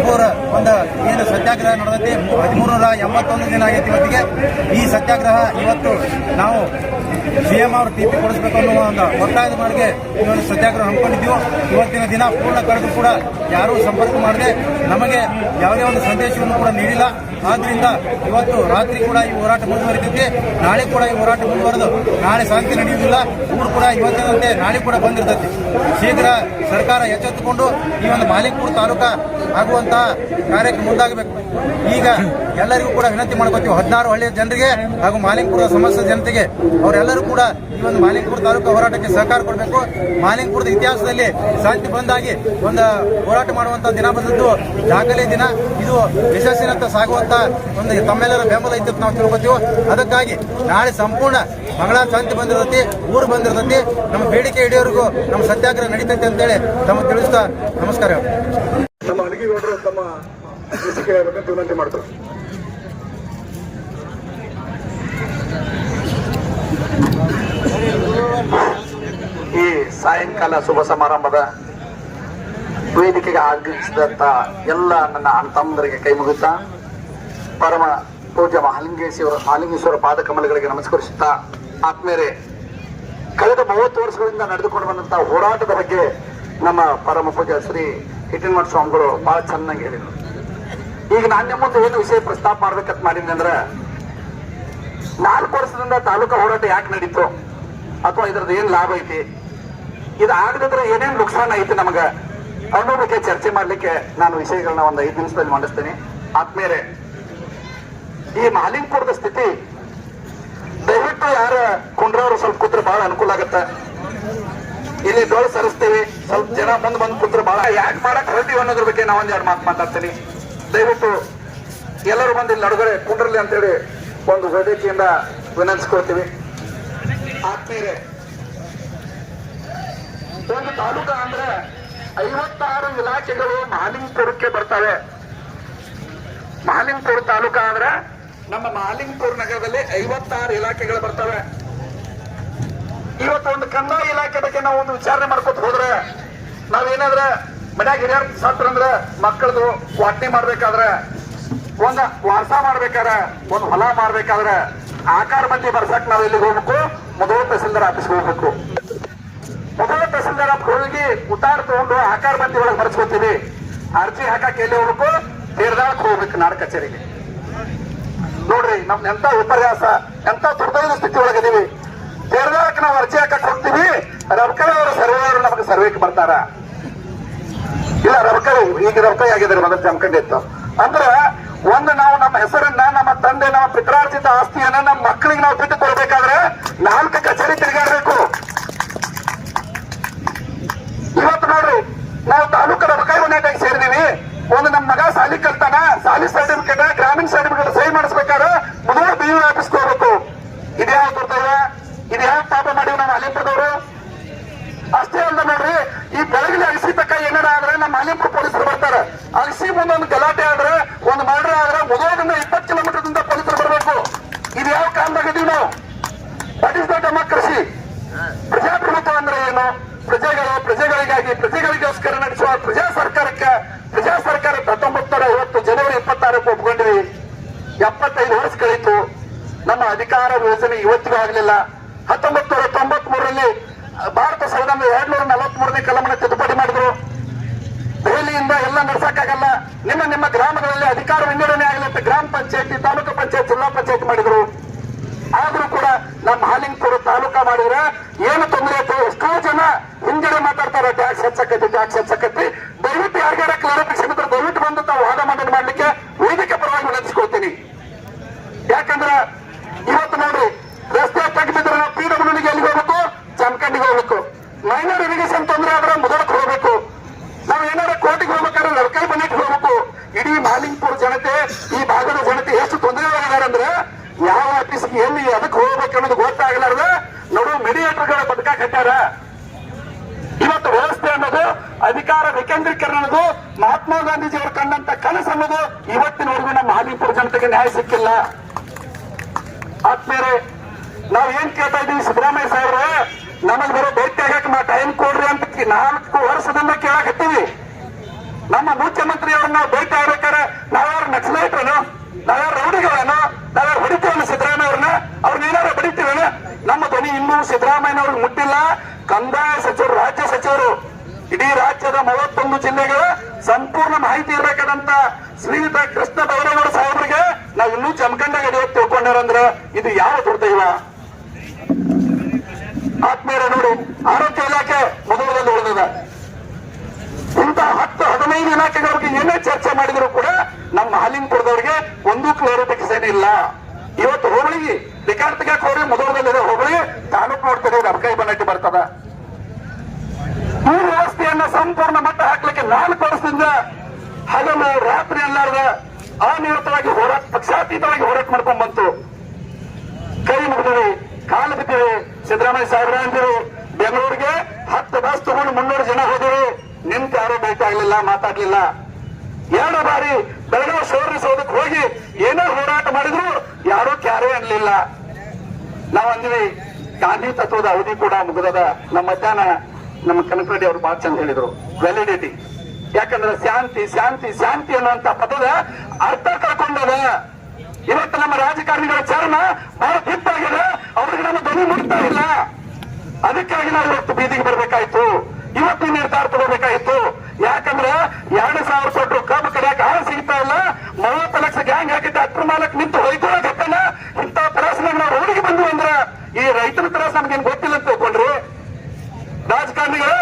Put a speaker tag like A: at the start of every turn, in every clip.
A: ಮಾಲಿಂಗ್ಪುರ ಒಂದು ಏನು ಸತ್ಯಾಗ್ರಹ ನಡೆದೈತಿ 1381 ದಿನ ಆಗೈತಿ ಇವತ್ತಿಗೆ. ಈ ಸತ್ಯಾಗ್ರಹ ಇವತ್ತು ನಾವು ಸಿಎಂ ಅವರು ಟಿಪಿ ಕೊಡಿಸಬೇಕು ಅನ್ನುವ ಒಂದು ಒತ್ತಾಯದ ಮೇರೆಗೆ ಇವತ್ತು ಸತ್ಯಾಗ್ರಹ ಹಮ್ಮಿಕೊಂಡಿದ್ದೀವಿ. ಇವತ್ತಿನ ದಿನ ಪೂರ್ಣ ಕಳೆದು ಕೂಡ ಯಾರೂ ಸಂಪರ್ಕ ಮಾಡದೆ ನಮಗೆ ಯಾವುದೇ ಒಂದು ಸಂದೇಶವನ್ನು ಕೂಡ ನೀಡಿಲ್ಲ. ಆದ್ರಿಂದ ಇವತ್ತು ರಾತ್ರಿ ಕೂಡ ಈ ಹೋರಾಟ ಮುಂದುವರಿತೈತಿ. ನಾಳೆ ಕೂಡ ಈ ಹೋರಾಟ ಮುಂದುವರೆದು ನಾಳೆ ಶಾಂತಿ ನಡೆಯುವುದಿಲ್ಲ. ಊರು ಕೂಡ ಇವತ್ತಿನಂತೆ ನಾಳೆ ಕೂಡ ಬಂದಿರ್ತೈತಿ. ಶೀಘ್ರ ಸರ್ಕಾರ ಎಚ್ಚೆತ್ತುಕೊಂಡು ಈ ಒಂದು ಮಾಲಿಂಗ್ಪುರ ತಾಲೂಕಾ ಆಗುವಂತಹ ಕಾರ್ಯಕ್ಕೆ ಮುಂದಾಗಬೇಕು. ಈಗ ಎಲ್ಲರಿಗೂ ಕೂಡ ವಿನಂತಿ ಮಾಡ್ಕೋತೀವಿ, 16 ಹಳ್ಳಿಯ ಜನರಿಗೆ ಹಾಗೂ ಮಾಲಿಂಗ್ಪುರದ ಸಮಸ್ತ ಜನತೆಗೆ ಅವರೆಲ್ಲರೂ ಕೂಡ ಈ ಒಂದು ಮಾಲಿಂಗ್ಪುರ ತಾಲೂಕಾ ಹೋರಾಟಕ್ಕೆ ಸಹಕಾರ ಕೊಡಬೇಕು. ಮಾಲಿಂಗ್ಪುರದ ಇತಿಹಾಸದಲ್ಲಿ ಶಾಂತಿ ಬಂದಾಗಿ ಒಂದು ಹೋರಾಟ ಮಾಡುವಂತಹ ದಿನ ಬಂದದ್ದು ದಾಖಲೆ ದಿನ. ಇದು ಯಶಸ್ಸಿನತ್ತ ಸಾಗುವಂತ ಒಂದು ತಮ್ಮೆಲ್ಲರ ಬೆಂಬಲ ಐತೆ ನಾವು ತಿಳ್ಕೊತೀವಿ. ಅದಕ್ಕಾಗಿ ನಾಳೆ ಸಂಪೂರ್ಣ ಮಂಗಳಾ ಶಾಂತಿ ಬಂದಿರ್ತೈತಿ, ಊರು ಬಂದಿರ್ತೈತಿ. ನಮ್ಮ ಬೇಡಿಕೆ ಹಿಡಿಯೋರಿಗೂ ನಮ್ಮ ಸತ್ಯಾಗ್ರಹ ನಡೀತೈತೆ ಅಂತೇಳಿ ತಮ್ಮ ತಿಳಿಸ್ತಾ ನಮಸ್ಕಾರ.
B: ನಮ್ಮ ಅಡಿಗೆಗೌಡರು ತಮ್ಮ ಅನಿಸಿಕೆ ಹೇಳ್ಬೇಕಂತ ವಿನಂತಿ ಮಾಡ್ತಾರೆ.
C: ಈ ಸಾಯಂಕಾಲ ಶುಭ ಸಮಾರಂಭದ ವೇದಿಕೆಗೆ ಆಗಮಿಸಿದಂತ ಎಲ್ಲ ನನ್ನ ಅಣ್ಣ ತಮ್ಮಂದರಿಗೆ ಕೈ ಮುಗಿತಾ ಪರಮ ಪೂಜ್ಯ ಮಹಾಲಿಂಗೇಶ್ವರ ಪಾದಕಮಲಗಳಿಗೆ ನಮಸ್ಕರಿಸುತ್ತಾ, ಆತ್ಮೇರೆ ಕಳೆದ 30 ವರ್ಷಗಳಿಂದ ನಡೆದುಕೊಂಡು ಬಂದಂತಹ ಹೋರಾಟದ ಬಗ್ಗೆ ನಮ್ಮ ಪರಮ ಪೂಜ್ಯ ಶ್ರೀ ಹಿಟ್ಟಿನಮಠ ಸ್ವಾಮಿಗಳು ಬಹಳ ಚೆನ್ನಾಗಿ ಹೇಳಿದರು. ಈಗ ನಾನು ಮುಂದೆ ಏನು ವಿಷಯ ಪ್ರಸ್ತಾಪ ಮಾಡ್ಬೇಕಂತ ಮಾಡಿದ್ನಿ ಅಂದ್ರೆ, 4 ವರ್ಷದಿಂದ ತಾಲೂಕಾ ಹೋರಾಟ ಯಾಕೆ ನಡೀತು ಅಥವಾ ಇದ್ರದ್ದು ಏನ್ ಲಾಭ ಐತಿ, ಇದು ಆಗದಿದ್ರೆ ಏನೇನ್ ನುಕ್ಸಾನ ಐತಿ ನಮಗ ಅನ್ನೋ ಬಗ್ಗೆ ಚರ್ಚೆ ಮಾಡ್ಲಿಕ್ಕೆ ನಾನು ವಿಷಯಗಳನ್ನ ಒಂದು 5 ನಿಮಿಷದಲ್ಲಿ ಮಂಡಿಸ್ತೀನಿ. ಆದ್ಮೇಲೆ ಈ ಮಾಲಿಂಗ್ಪುರದ ಸ್ಥಿತಿ ದಯವಿಟ್ಟು ಯಾರ ಕುಂಡ್ರವ್ರು ಸ್ವಲ್ಪ ಕೂತ್ರೆ ಬಹಳ ಅನುಕೂಲ ಆಗತ್ತೆ. ಇಲ್ಲಿ ಡೋಲ್ ಸರಿಸ್ತೀವಿ, ಸ್ವಲ್ಪ ಜನ ಬಂದ್ ಕೂತ್ರೆ ಬಹಳ ಯಾಕೆ ಮಾಡಕ್ ಹೊರಟಿವಿ ಅನ್ನೋದ್ರ ಬಗ್ಗೆ ನಾ ಒಂದ್ 2 ಮಾತು ಮಾತಾಡ್ತೀನಿ. ದಯವಿಟ್ಟು ಎಲ್ಲರೂ ಬಂದು ಇಲ್ಲಿ ನಡುಗಡೆ ಕುಂಡ್ರಲಿ ಅಂತೇಳಿ ಒಂದು ವೇದಿಕೆಯಿಂದ ವಿನಂತಿಸ್ಕೊಳ್ತೀವಿ. ಆದ್ಮೇಲೆ ಒಂದು ತಾಲೂಕಾ ಅಂದ್ರೆ 56 ಇಲಾಖೆಗಳು ಮಾಲಿಂಗ್ಪುರಕ್ಕೆ ಬರ್ತವೆ. ಮಾಲಿಂಗ್ಪುರ ತಾಲೂಕಾ ಅಂದ್ರೆ ನಮ್ಮ ಮಾಲಿಂಗ್ಪುರ ನಗರದಲ್ಲಿ 56 ಇಲಾಖೆಗಳು ಬರ್ತವೆ. ಇವತ್ತು ಒಂದು ಕಂದಾಯ ಇಲಾಖೆ ಬಗ್ಗೆ ನಾವು ಒಂದು ವಿಚಾರಣೆ ಮಾಡ್ಕೊತ ಹೋದ್ರೆ, ನಾವೇನಾದ್ರೆ ಮನ್ಯಾಗ ಹಿರಿಯರ್ ಸತ್ರ ಅಂದ್ರೆ ಮಕ್ಕಳದು ವಾಟನೆ ಮಾಡ್ಬೇಕಾದ್ರೆ, ಒಂದ ವಾಸ ಮಾಡ್ಬೇಕಾದ್ರೆ, ಒಂದು ಹೊಲ ಮಾಡ್ಬೇಕಾದ್ರೆ ಆಕಾರ ಮಂದಿ ಬರ್ಸಕ್ ನಾವ್ ಎಲ್ಲಿಗೆ ಹೋಗ್ಬೇಕು? ಮೊದಲು ತಹಸೀಲ್ದಾರ್ ಆಫೀಸ್ಗೆ ಹೋಗ್ಬೇಕು. ಮೊದಲು ತಹಸೀಲ್ದಾರ್ ಆಫೀಸ್ ಹೋಗಿ ಉತ್ತಾರ ತಗೊಂಡು ಆಕಾರ ಮಂದಿ ಒಳಗೆ ಬರ್ಸ್ಕೊತೀವಿ. ಅರ್ಜಿ ಹಾಕಕ್ ಎಲ್ಲಿ ಹೋಗ್ಬೇಕು? ತೀರ್ದಾಳಕ್ ಹೋಗ್ಬೇಕು, ನಾಡ ಕಚೇರಿಗೆ. ನೋಡ್ರಿ ನಮ್ ಎಂತ ವಿಪರ್ಯಾಸ, ಎಂತ ದುರ್ದೈವ ಸ್ಥಿತಿ ಒಳಗಿದೀವಿ. ತೀರ್ದಾಳಕ್ ನಾವು ಅರ್ಜಿ ಹಾಕಕ್ ಹೋಗ್ತೀವಿ, ರಬ್ಕಳಿ ಅವರು ಸರ್ವೇಯವರು ನಮಗೆ ಸರ್ವೇಗೆ ಬರ್ತಾರ. ಇಲ್ಲ ರಬ್ಕಳಿ ಈಗ ರಬ್ಕಳಿ ಆಗಿದ್ದಾರೆ, ಮೊದಲು ಜಮ್ಕಂಡಿತ್ತು ಅಂದ್ರೆ ಒಂದು ನಾವು ನಮ್ಮ ಹೆಸರನ್ನ, ನಮ್ಮ ತಂದೆ, ನಮ್ಮ ಪಿತ್ರಾರ್ಜಿತ ಆಸ್ತಿಯನ್ನ ನಮ್ಮ ಮಕ್ಕಳಿಗೆ ನಾವು ಬಿಟ್ಟು ಕೊಡ್ಬೇಕಾದ್ರೆ 4 ಕಚೇರಿ ತಿರುಗಾಡಬೇಕು. ಇವತ್ತು ನೋಡ್ರಿ ನಾವು ತಾಲೂಕು ರಬಕಾಯಿ ಮನೆಯಾಗಿ ಸೇರಿದೀವಿ. ಒಂದು ನಮ್ಮ ಮಗ ಸಾಲಿ ಕಲ್ತಾನ, ಸಾಲಿ ಸರ್ಟಿಫಿಕೇಟ್, ಗ್ರಾಮೀಣ ಸರ್ಟಿಫಿಕೇಟ್ ಸಹಿ ಮಾಡಿಸ್ಬೇಕಾದ್ರೆ ಮೊದಲು BO ಆಫೀಸ್ಗೆ ಹೋಗ್ಬೇಕು. ಇದ್ಯಾವ ಕರ್ತವ್ಯ, ಇದ್ಯಾವ ಪಾಪ ಮಾಡಿವ್ ನಮ್ಮ ಮಾಲಿಂಪುರದವರು. ಅಷ್ಟೇ ಅಲ್ಲ ನೋಡ್ರಿ, ಈ ಬೆಳಗ್ಗೆ ಅಗಸಿ ತಕ್ಕ ಏನಾರ ಆದ್ರೆ ನಮ್ಮ ಮಾಲಿಂಪುರ ಪೊಲೀಸರು ಬರ್ತಾರೆ. ಅಗಸಿ ಮುಂದೆ ಒಂದು ಗಲಾಟೆ ಆದ್ರೆ, ಒಂದು ಮರ್ಡರ್ ಆದ್ರೆ ಮೊದಲಿಂದ 20 ಕಿಲೋಮೀಟರ್ ಪೊಲೀಸರು ಬರಬೇಕು. ಇದು ಯಾವ ಕಾರಣದಾಗಿದ್ದೀವಿ ನಾವು? What is the democracy? ಪ್ರಜಾಪ್ರಭುತ್ವ ಅಂದ್ರೆ ಏನು? ಪ್ರಜೆಗಳಿಗಾಗಿ ಪ್ರಜೆಗಳಿಗೋಸ್ಕರ ನಡೆಸುವ ಪ್ರಜಾ ಸರ್ಕಾರ 1950 ಜನವರಿ 26 ಒಪ್ಕೊಂಡಿವಿ. 75 ವರ್ಷ ಕಳೀತು. ನಮ್ಮ ಅಧಿಕಾರ ಯೋಜನೆ ಇವತ್ತಿಗೂ ಆಗಲಿಲ್ಲ. 1993ರಲ್ಲಿ ಭಾರತ ಸಂವಿಧಾನದ 243ನೇ ಕಲಮನ್ನ ತಿದ್ದುಪಡಿ ಮಾಡಿದ್ರು. ದೆಹಲಿಯಿಂದ ಎಲ್ಲ ನಡೆಸಕ್ಕಾಗಲ್ಲ, ನಿಮ್ಮ ಗ್ರಾಮಗಳಲ್ಲಿ ಅಧಿಕಾರ ವಿಂಗಡಣೆ ಆಗಲಂತ ಗ್ರಾಮ ಪಂಚಾಯತಿ, ತಾಲೂಕು ಪಂಚಾಯತ್, ಜಿಲ್ಲಾ ಪಂಚಾಯತ್ ಮಾಡಿದ್ರು. ಆದ್ರೂ ಕೂಡ ನಮ್ಮ ಮಾಲಿಂಗ್ಪುರ ತಾಲೂಕಾ ಮಾಡಿದ್ರೆ ಏನು ತೊಂದರೆ ಆಯ್ತು? ಎಷ್ಟೋ ಜನ ಹಿಂಗಡೆ ಮಾತಾಡ್ತಾರೆ, ಟ್ಯಾಕ್ಸ್ ಹೆಚ್ಚಕೈತಿ. ದಯವಿಟ್ಟು ಯಾರ್ಯಾರ ಕ್ಲಾರಿಫಿಕೇಶನ್ ಇದ್ರೆ ದಯವಿಟ್ಟು ಬಂದು ತಾವು ವಾದ ಮಂಡನೆ ಮಾಡ್ಲಿಕ್ಕೆ ವೇದಿಕೆ ಪರವಾಗಿ ವಿನಂತಿಸ್ಕೊಳ್ತೀನಿ. ಯಾಕಂದ್ರೆ ಇವತ್ತು ನೋಡ್ರಿ, ರಸ್ತೆ ತೆಗೆದಿದ್ರೆ ನಾವು PWDಗೆ ಎಲ್ಲಿಗೆ ಹೋಗ್ಬೇಕು? ಜಮಖಂಡಿಗೆ ಹೋಗ್ಬೇಕು. ಮೈನರ್ ಇರಿಗೇಷನ್ ತೊಂದರೆ ಆದ್ರೆ ಮೊದಲಕ್ಕೆ ಹೋಗ್ಬೇಕು. ನಾವು ಏನಾರ ಕೋರ್ಟಿಗೆ ಹೋಗ್ಬೇಕಾದ್ರೆ ಲಡ್ಕೈ ಮನೆಗೆ ಹೋಗ್ಬೇಕು. ಇಡೀ ಮಾಲಿಂಗ್ಪುರ ಜನತೆ, ಈ ಭಾಗದ ಜನತೆ ಎಷ್ಟು ತೊಂದರೆ ಆಗಿದ್ದಾರೆ ಅಂದ್ರೆ, ಯಾವ ಆಫೀಸ್ಗೆ ಎಲ್ಲಿ ಅದಕ್ಕೆ ಹೋಗ್ಬೇಕು ಅನ್ನೋದು ಗೊತ್ತಾಗಲಾರ್ದ ನೋಡು ಮೆಡಿಯೇಟರ್ಗಳ ಬದುಕಾಕ್ ಹಟ್ಟಾರ. ಇವತ್ತು ವ್ಯವಸ್ಥೆ ಅನ್ನೋದು, ಅಧಿಕಾರ ವಿಕೇಂದ್ರೀಕರಣ ಅನ್ನೋದು, ಮಹಾತ್ಮ ಗಾಂಧೀಜಿಯವರು ಕಂಡಂತ ಕನಸು ಅನ್ನೋದು ಇವತ್ತಿನವರೆಗೂ ನಮ್ಮ ಮಾಲಿಂಗ್ಪುರ ಜನತೆಗೆ ನ್ಯಾಯ ಸಿಕ್ಕಿಲ್ಲ. ಆದ್ಮೇಲೆ ನಾವ್ ಏನ್ ಕೇಳ್ತಾ ಇದೀವಿ? ಸಿದ್ದರಾಮಯ್ಯ ಸಾಹೇಬ್ರೆ, ನಮಗ್ ಬರೋ ಭೇಟಿ ಆಗಕ್ಕೆ ಟೈಮ್ ಕೊಡ್ರಿ ಅಂತ 4 ವರ್ಷದಿಂದ ಕೇಳಕತ್ತೀವಿ. ನಮ್ಮ ಮುಖ್ಯಮಂತ್ರಿಯವರನ್ನ ಭೇಟಿ ಆಗ್ಬೇಕಾದ್ರೆ ನಾವ್ಯಾರು ನಕ್ಸಲೈಟ್ರನು, ನಾವ್ಯಾರು ರೌಡಿಗಳೇನು, ನಾವ್ಯಾರು ಹೊಡಿತೀವನ್ನ ಸಿದ್ದರಾಮಯ್ಯವ್ರನ್ನ, ಅವ್ರನ್ನೇನಾರು ಬಡಿತೀವೇನು? ನಮ್ಮ ಧ್ವನಿ ಇನ್ನೂ ಸಿದ್ದರಾಮಯ್ಯನವ್ರಿಗೆ ಮುಟ್ಟಿಲ್ಲ. ಕಂದಾಯ ಸಚಿವರು, ರಾಜ್ಯ ಸಚಿವರು, ಇಡೀ ರಾಜ್ಯದ 31 ಜಿಲ್ಲೆಗಳ ಸಂಪೂರ್ಣ ಮಾಹಿತಿ ಇರಬೇಕಾದಂತ ಶ್ರೀಯುತ ಕೃಷ್ಣ ಬೈರೇಗೌಡ ಸಾಹೇಬರಿಗೆ ನಾವು ಇನ್ನೂ ಜಮಖಂಡಾಗ ಹಿಡಿಯೋದು ತಿಳ್ಕೊಂಡಾರಂದ್ರೆ ಇದು ಯಾವ ದುರ್ದೈವ? ಆತ್ಮೀಯರ ನೋಡಿ, ಆರೋಗ್ಯ ಇಲಾಖೆ ಮೊದಲದಲ್ಲಿ ಉಳಿದಿದೆ. ಇಂಥ 10-15 ಇಲಾಖೆಗಳಿಗೆ ಏನೇ ಚರ್ಚೆ ಮಾಡಿದ್ರು ಕೂಡ ನಮ್ಮ ಹಾಲಿಂಗ್ಪುರದವರಿಗೆ ಒಂದು ಕ್ಲಾರಿಫಿಕೇಶನ್ ಇಲ್ಲ. ಇವತ್ತು ಹೋಬಳಿಗೆ ರಿಕಾರ್ಡ್ ತೆಗೆಯಕ್ಕೆ ಹೋಗಿ ಮೊದಲದಲ್ಲಿದೆ ಹೋಬಳಿ ತಾಲೂಕು ನೋಡ್ತದೆ, ಅಬ್ಕೈ ಬನ್ನಟ್ಟಿ ಬರ್ತದ. ಈ ವ್ಯವಸ್ಥೆಯನ್ನ ಸಂಪೂರ್ಣ ಮಟ್ಟ ಹಾಕ್ಲಿಕ್ಕೆ 4 ವರ್ಷದಿಂದ ಹಗಲು ರಾತ್ರಿ ಅಲ್ಲಾರ್ದ ಅನಿರತವಾಗಿ ಹೋರಾಟ, ಪಕ್ಷಾತೀತವಾಗಿ ಹೋರಾಟ ಮಾಡ್ಕೊಂಡ್ ಬಂತು. ಕೈ ಮುಗಿದಿವಿ, ಕಾಲು ಬಿದ್ದಿವಿ. ಸಿದ್ದರಾಮಯ್ಯ ಸಾಹೇಬ್ರ ಅಂದಿರು ಬೆಂಗಳೂರಿಗೆ 10 ಬಸ್ ತಗೊಂಡು 300 ಜನ ಹೋದಿವಿ. ನಿಂತು ಯಾರು ಭೇಟಿ ಆಗ್ಲಿಲ್ಲ, ಮಾತಾಡ್ಲಿಲ್ಲ. 2 ಬಾರಿ ಬೆಳಗಾವಿ ಸೋದಕ್ಕೆ ಹೋಗಿ ಏನೋ ಹೋರಾಟ ಮಾಡಿದ್ರು ಯಾರೂ ಕ್ಯಾರೇ ಅನ್ಲಿಲ್ಲ. ನಾವು ಅಂದ್ವಿ ಗಾಂಧಿ ತತ್ವದ ಅವಧಿ ಕೂಡ ಮುಗಿದದ. ನಮ್ಮ ಮಧ್ಯಾಹ್ನ ನಮ್ಮ ಕನಕರೆಡ್ಡಿ ಅವರು ಬಹಳ ಚಂದ ಹೇಳಿದ್ರು, ವ್ಯಾಲಿಡಿಟಿ. ಯಾಕಂದ್ರೆ ಶಾಂತಿ ಶಾಂತಿ ಶಾಂತಿ ಅನ್ನುವಂತ ಪದದ ಅರ್ಥ ಕಳ್ಕೊಂಡದ. ಇವತ್ತು ನಮ್ಮ ರಾಜಕಾರಣಿಗಳ ಚರಣ ಬಹಳ ದಿಪ್ಪಾಗಿದೆ, ಅವ್ರಿಗೆ ನಮ್ಮ ಧ್ವನಿ ಮುಟ್ತಾ ಇಲ್ಲ. ಅದಕ್ಕಾಗಿ ನಾವು ಇವತ್ತು ಬೀದಿಗೆ ಬರ್ಬೇಕಾಯ್ತು, ಇವತ್ತು ನಿರ್ಧಾರ ತಗೋಬೇಕಾಯ್ತು. ಯಾಕಂದ್ರೆ 2,000 ಕೊಟ್ಟರು ಕಬ್ಬು ಕಡಿಯಾಕ ಹಾಳು ಸಿಗ್ತಾ ಇಲ್ಲ. 30 ಲಕ್ಷ ಗ್ಯಾಂಗ್ ಹಾಕಿದ್ದ ಅಕ್ರ ಮಾಲಕ್ ನಿಂತು ಹೊಯ್ಕೊಳ್ಳೋಕತ್ತನ. ಇಂಥ ತ್ರಾಸನಾಗ ನಾವು ರೋಡಿಗೆ ಬಂದ್ವಿ ಅಂದ್ರೆ ಈ ರೈತರ ತ್ರಾಸ ನಮ್ಗೇನು ಗೊತ್ತಿಲ್ಲ ಅಂತ ತಿಳ್ಕೊಂಡ್ರಿ. ರಾಜಕಾರಣಿಗಳು,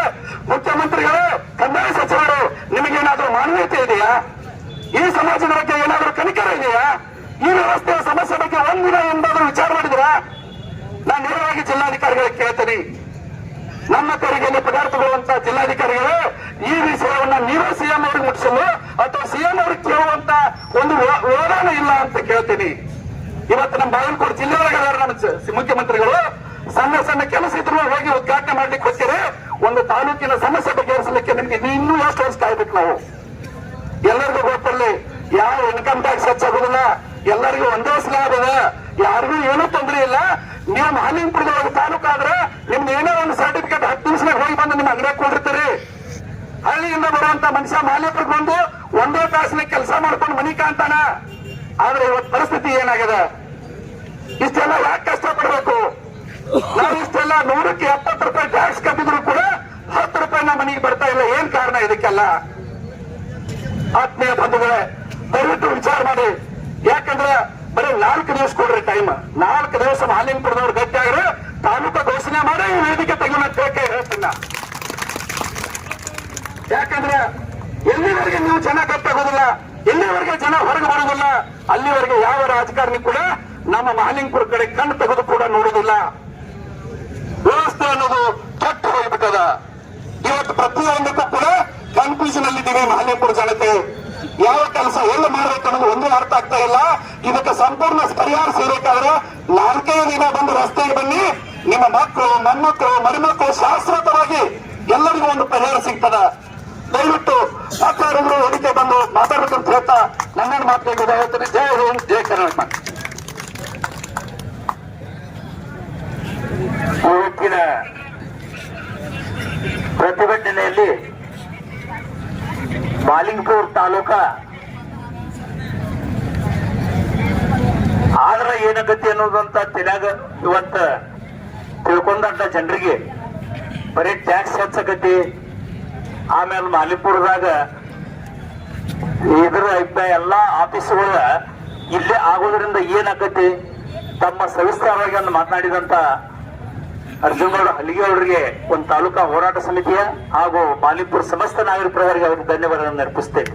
C: ಮುಖ್ಯಮಂತ್ರಿಗಳು, ಕಂದಾಯ ಸಚಿವರು, ನಿಮಗೇನಾದ್ರೂ ಮಾನವೀಯತೆ ಇದೆಯಾ? ಈ ಸಮಾಜದ ಬಗ್ಗೆ ಏನಾದ್ರೂ ಕನಿಕರ ಇದೆಯಾ? ಈ ವ್ಯವಸ್ಥೆಯ ಸಮಸ್ಯೆ ಬಗ್ಗೆ ಒಂದಿನ ಎಂದಾದ್ರೂ ವಿಚಾರ ಮಾಡಿದ್ರಾ? ನಾನು ನೇರವಾಗಿ ಜಿಲ್ಲಾಧಿಕಾರಿಗಳಿಗೆ ಕೇಳ್ತೀನಿ, ನಮ್ಮ ತೆರಿಗೆಯಲ್ಲಿ ಪಗಾರ ತಗೊಳ್ಳುವಂತ ಜಿಲ್ಲಾಧಿಕಾರಿಗಳು ಈ ವಿಷಯವನ್ನ ನೀವು ಸಿಎಂ ಅವ್ರಿಗೆ ಮುಟ್ಟಿಸಲು ಅಥವಾ ಸಿಎಂ ಅವ್ರಿಗೆ ಕೇಳುವಂತ ಒಂದು ವಿಧಾನ ಇಲ್ಲ ಅಂತ ಕೇಳ್ತೀನಿ. ಇವತ್ತು ನಮ್ಮ ಬಾಗಲಕೋಟೆ ಜಿಲ್ಲೆಯೊಳಗೆ ನಮ್ಮ ಮುಖ್ಯಮಂತ್ರಿಗಳು ಸಣ್ಣ ಸಣ್ಣ ಕೆಲಸ ಇದ್ರು ಹೋಗಿ ಉದ್ಘಾಟನೆ ಮಾಡ್ಲಿಕ್ಕೆ ಹೋಗ್ತಾರೆ. ಒಂದು ತಾಲೂಕಿನ ಸಮಸ್ಯೆ ಬಗೆಹರಿಸಲಿಕ್ಕೆ ನಿಮ್ಗೆ ಇನ್ನೂ ಎಷ್ಟು ವರ್ಷ ಕಾಯ್ಬೇಕು ನಾವು? ಎಲ್ಲರಿಗೂ ಗೊತ್ತಲ್ಲಿ ಯಾವ ಇನ್ಕಮ್ ಟ್ಯಾಕ್ಸ್ ಹೆಚ್ಚಾಗೋದಿಲ್ಲ, ಎಲ್ಲರಿಗೂ ಒಂದೇ ಸ್ಲ್ಯಾಬ್ ಅದ, ಯಾರಿಗೂ ಏನೂ ತೊಂದರೆ ಇಲ್ಲ. ನೀವು ಹಾಲಿಂಗ್ಪುರದೊಳಗೆ ತಾಲೂಕು ಆದ್ರೆ ನಿಮ್ದು ಏನೋ ಒಂದು ಸರ್ಟಿಫಿಕೇಟ್ 10 ನಿಮಿಷನಾಗ ಹೋಗಿ ಬಂದು ನಿಮ್ಮ ಅಂಗಡಿಯಾಗ ಕೊಡಿರ್ತೀರಿ. ಹಳ್ಳಿಯಿಂದ ಬರುವಂತ ಮನುಷ್ಯ ಮಾಲೀಕರಿಗೆ ಬಂದು 1 ತಾಸಿನ ಕೆಲಸ ಮಾಡ್ಕೊಂಡು ಮನಿ ಕಾಣ್ತಾನ. ಆದ್ರೆ ಇವತ್ತು ಪರಿಸ್ಥಿತಿ ಏನಾಗಿದೆ? ಇಷ್ಟೆಲ್ಲ ಯಾಕೆ ಕಷ್ಟಪಡಬೇಕು? ನಾವು ಇಷ್ಟೆಲ್ಲ 100ಕ್ಕೆ 70 ರೂಪಾಯಿ ಟ್ಯಾಕ್ಸ್ ಕಟ್ಟಿದ್ರು ಕೂಡ 10 ರೂಪಾಯಿನ ಮನೆಗೆ ಬರ್ತಾ ಇಲ್ಲ. ಏನ್ ಕಾರಣ ಇದಕ್ಕೆಲ್ಲ? ಆತ್ಮೀಯ ಬಂಧುಗಳೇ, ದಯವಿಟ್ಟು ವಿಚಾರ ಮಾಡಿ. ಯಾಕಂದ್ರೆ ಬರೀ 4 ದಿವಸ ಕೊಡ್ರಿ ಟೈಮ್. 4 ದಿವಸ ಹಾಲಿಂಗ್ಪುರದವ್ರು ಗಟ್ಟಿಯಾಗ್ರೆ ತಾಲೂಕು ಘೋಷಣೆ ಮಾಡಿ ಈ ವೇದಿಕೆ ತೆಗೆಯುವಂತ ಹೇಳ್ತೀನಿ. ಯಾಕಂದ್ರೆ ಎಲ್ಲಿವರೆಗೆ ನೀವು ಜನ ಗೊತ್ತಾಗೋದಿಲ್ಲ, ಎಲ್ಲಿವರೆಗೆ ಜನ ಹೊರಗೆ ಬರೋದಿಲ್ಲ, ಅಲ್ಲಿವರೆಗೆ ಯಾವ ರಾಜಕಾರಣಿ ಕೂಡ ನಮ್ಮ ಮಹಾಲಿಂಗ್ಪುರ ಕಡೆ ಕಣ್ಣು ತೆಗೆದು ಕೂಡ ನೋಡುವುದಿಲ್ಲ. ವ್ಯವಸ್ಥೆ ಅನ್ನೋದು ಕೆಟ್ಟು ಹೋಗ್ಬಿಟ್ಟದ. ಇವತ್ತು ಪ್ರತಿಯೊಂದಕ್ಕೂ ಕೂಡ ಕನ್ಫ್ಯೂಷನ್ ಅಲ್ಲಿದ್ದೀವಿ ಮಹಾಲಿಂಗ್ಪುರ ಜನತೆ. ಯಾವ ಕೆಲಸ ಎಲ್ಲಿ ಮಾಡ್ಬೇಕು ಅನ್ನೋದು ಒಂದು ಅರ್ಥ ಆಗ್ತಾ ಇಲ್ಲ. ಇದಕ್ಕೆ ಸಂಪೂರ್ಣ ಪರಿಹಾರ ಸಿಗಬೇಕಾದ್ರೆ 4 ದಿನ ಬಂದು ರಸ್ತೆಗೆ ಬನ್ನಿ. ನಿಮ್ಮ ಮಕ್ಕಳು, ಮೊಮ್ಮಕ್ಕಳು, ಮರಿಮಕ್ಕಳು ಶಾಶ್ವತವಾಗಿ ಎಲ್ಲರಿಗೂ ಒಂದು ಪರಿಹಾರ ಸಿಗ್ತದ. ದಯವಿಟ್ಟು ಸರ್ಕಾರಗಳು ವೇದಿಕೆ ಬಂದು ಮಾತಾಡಬೇಕಂತ ಹೇಳ್ತಾ ನನ್ನ ಮಾತುಗಳಿಗೆ ಹೇಳ್ತೀನಿ. ಜೈ ಹಿಂದ್, ಜೈ ಕರ್ನಾಟಕ.
D: ಇವತ್ತಿನ ಪ್ರತಿಭಟನೆಯಲ್ಲಿ ಮಾಲಿಂಗಪುರ ತಾಲೂಕ ಆದ್ರ ಏನಗತಿ ಅನ್ನೋದಂತ ತಿಳಿಯಾಗ ಇವತ್ತ ತಿಳ್ಕೊಂಡಂತ ಜನರಿಗೆ ಬರೀ ಟ್ಯಾಕ್ಸ್ ಹೆಚ್ಚಗತಿ, ಆಮೇಲೆ ಮಾಲಿಂಗಪುರದಾಗ ಇದ್ರ ಎಲ್ಲಾ ಆಫೀಸ್ಗಳ ಇಲ್ಲೇ ಆಗೋದ್ರಿಂದ ಏನಾಗತಿ ತಮ್ಮ ಸವಿಸ್ತಾರವಾಗಿ ಮಾತನಾಡಿದಂತ ಅರ್ಜುನಗೌಡ ಹಲ್ಲಿಗೆ ಅವರಿಗೆ ಒಂದು ತಾಲೂಕಾ ಹೋರಾಟ ಸಮಿತಿಯ ಹಾಗೂ ಮಾಲಿಂಗಪುರ ಸಮಸ್ತ ನಾಗರಿಕರವರಿಗೆ ಅವರಿಗೆ ಧನ್ಯವಾದಗಳನ್ನು ಅರ್ಪಿಸುತ್ತೇವೆ.